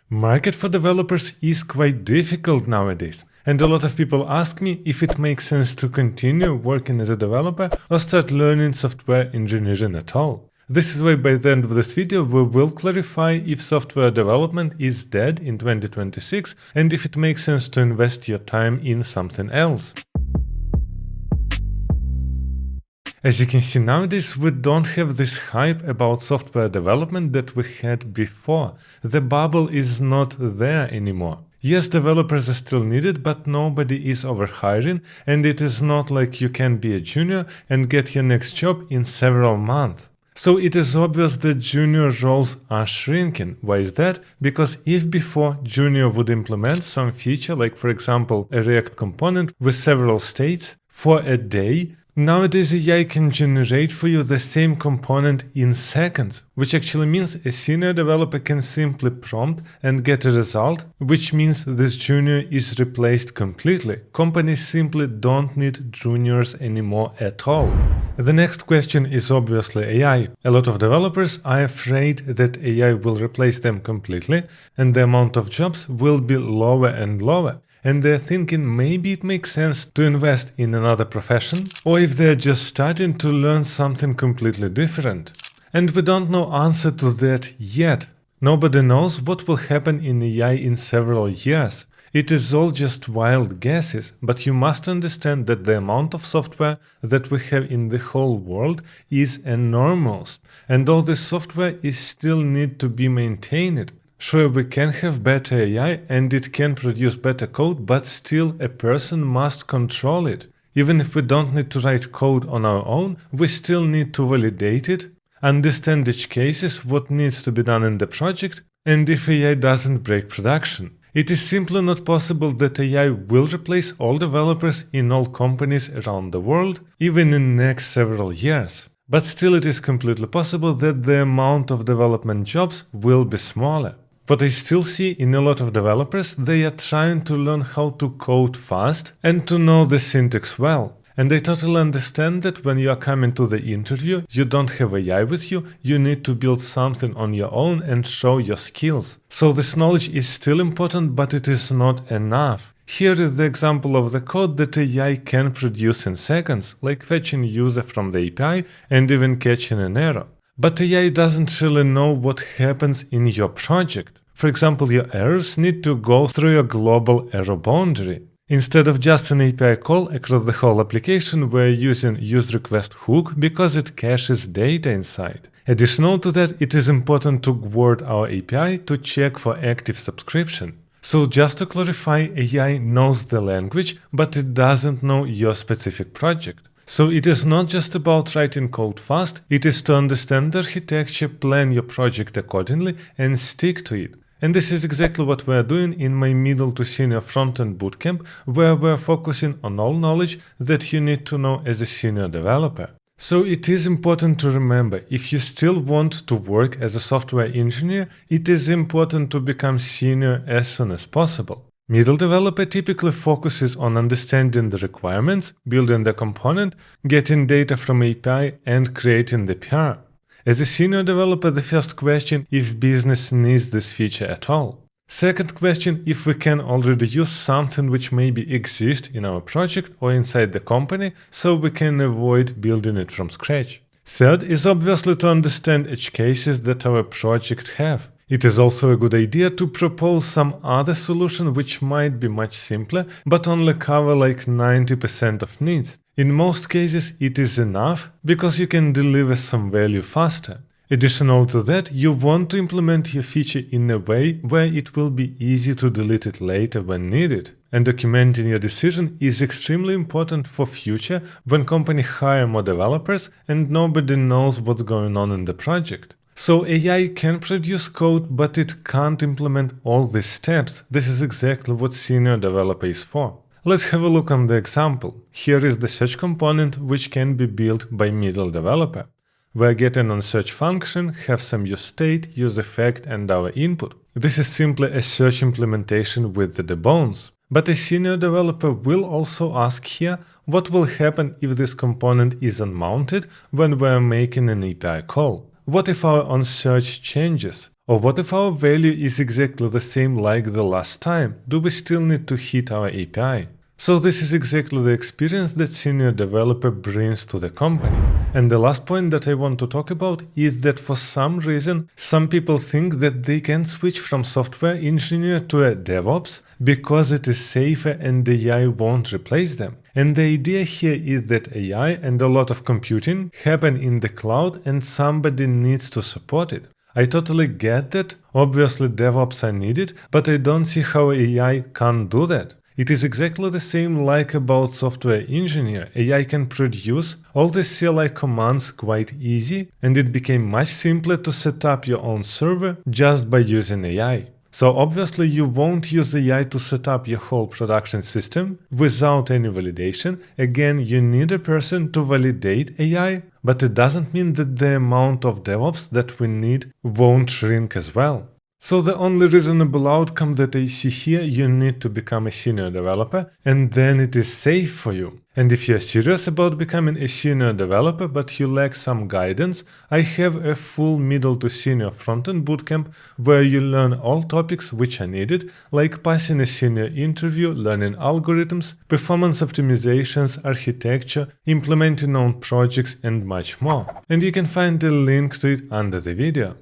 Market for developers is quite difficult nowadays, and a lot of people ask me if it makes sense to continue working as a developer or start learning software engineering at all. This is why by the end of this video we will clarify if software development is dead in 2026 and if it makes sense to invest your time in something else. As you can see nowadays, we don't have this hype about software development that we had before. The bubble is not there anymore. Yes, developers are still needed, but nobody is overhiring, and it is not like you can be a junior and get your next job in several months. So it is obvious that junior roles are shrinking. Why is that? Because if before junior would implement some feature, like for example a React component with several states for a day, nowadays AI can generate for you the same component in seconds, which actually means a senior developer can simply prompt and get a result, which means this junior is replaced completely. Companies simply don't need juniors anymore at all. The next question is obviously AI. A lot of developers are afraid that AI will replace them completely and the amount of jobs will be lower and lower. And they're thinking maybe it makes sense to invest in another profession, or if they're just starting to learn something completely different. And we don't know answer to that yet. Nobody knows what will happen in AI in several years. It is all just wild guesses, but you must understand that the amount of software that we have in the whole world is enormous, and all this software is still need to be maintained. Sure, we can have better AI and it can produce better code, but still a person must control it. Even if we don't need to write code on our own, we still need to validate it, understand each cases, what needs to be done in the project, and if AI doesn't break production. It is simply not possible that AI will replace all developers in all companies around the world, even in the next several years. But still it is completely possible that the amount of development jobs will be smaller. What I still see in a lot of developers, they are trying to learn how to code fast and to know the syntax well. And I totally understand that when you are coming to the interview, you don't have AI with you, you need to build something on your own and show your skills. So this knowledge is still important, but it is not enough. Here is the example of the code that AI can produce in seconds, like fetching user from the API and even catching an error. But AI doesn't really know what happens in your project. For example, your errors need to go through your global error boundary. Instead of just an API call across the whole application, we're using useRequestHook because it caches data inside. Additional to that, it is important to guard our API to check for active subscription. So just to clarify, AI knows the language, but it doesn't know your specific project. So it is not just about writing code fast, it is to understand the architecture, plan your project accordingly, and stick to it. And this is exactly what we are doing in my middle to senior frontend bootcamp, where we are focusing on all knowledge that you need to know as a senior developer. So it is important to remember, if you still want to work as a software engineer, it is important to become senior as soon as possible. Middle developer typically focuses on understanding the requirements, building the component, getting data from API, and creating the PR. As a senior developer, the first question if business needs this feature at all. Second question, if we can already use something which maybe exists in our project or inside the company, so we can avoid building it from scratch. Third is obviously to understand edge cases that our project have. It is also a good idea to propose some other solution which might be much simpler, but only cover like 90% of needs. In most cases, it is enough because you can deliver some value faster. Additional to that, you want to implement your feature in a way where it will be easy to delete it later when needed. And documenting your decision is extremely important for future when companies hire more developers and nobody knows what's going on in the project. So AI can produce code, but it can't implement all these steps. This is exactly what senior developer is for. Let's have a look on the example. Here is the search component which can be built by middle developer. We're getting on search function, have some use state, use effect, and our input. This is simply a search implementation with the bones. But a senior developer will also ask here what will happen if this component is unmounted when we're making an API call. What if our onSearch changes? Or what if our value is exactly the same like the last time? Do we still need to hit our API? So this is exactly the experience that senior developer brings to the company. And the last point that I want to talk about is that for some reason, some people think that they can switch from software engineer to a DevOps because it is safer and AI won't replace them. And the idea here is that AI and a lot of computing happen in the cloud and somebody needs to support it. I totally get that. Obviously DevOps are needed, but I don't see how AI can't do that. It is exactly the same like about software engineer. AI can produce all the CLI commands quite easy, and it became much simpler to set up your own server just by using AI. So obviously you won't use AI to set up your whole production system without any validation. Again, you need a person to validate AI, but it doesn't mean that the amount of DevOps that we need won't shrink as well. So the only reasonable outcome that I see here, you need to become a senior developer, and then it is safe for you. And if you're serious about becoming a senior developer but you lack some guidance, I have a full middle to senior frontend bootcamp where you learn all topics which are needed, like passing a senior interview, learning algorithms, performance optimizations, architecture, implementing own projects, and much more. And you can find the link to it under the video.